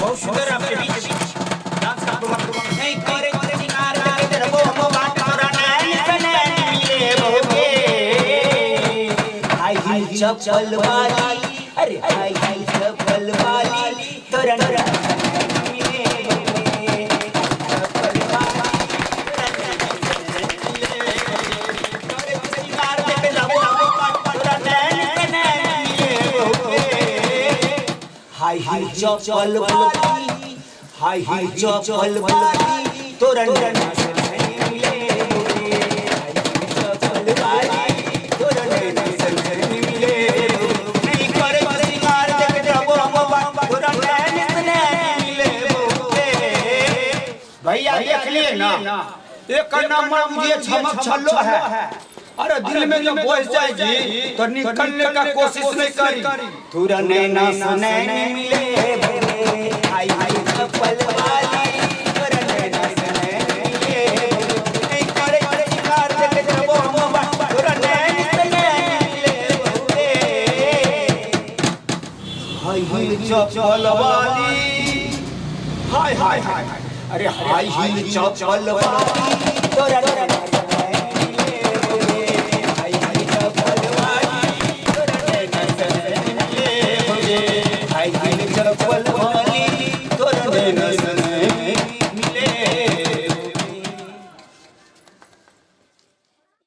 बहुत सुंदर आपके बीच डांस का प्रोग्राम नहीं करे सिंगार के तेरे वो बात तोरा नैन से नैन मिले बहुके हाय हाय चप्पल वाली अरे हाय हाय चप्पल वाली तोरा नैन मिले बहुके चप्पल वाली तोरे सिंगार के तेरे वो बात तोरा नैन से नैन मिले बहुके हाय हाय चप्पल वाली हाय हाय चप्पल वाली तोरा नैन से नैन मिले हाय चप्पल वाली तोरा नैन से नैन मिले नहीं करे सिंगार देख जब हम तोरा नैन से नैन मिले भैया देख लिए ना एक नंबर मुझे चमक छल्लो है अरे दिल में जब बस जाएगी तो निकलने का कोशिश नहीं करी तोरा नैन से नैन मिले हाय हाय चप्पल वाली तोरा नैन से नैन मिले नहीं करे सिंगार देख जब हम तोरा नैन से नैन मिले हाय हाय चप्पल वाली हाय हाय हाय अरे हाय हाय चप्पल वाली तोरा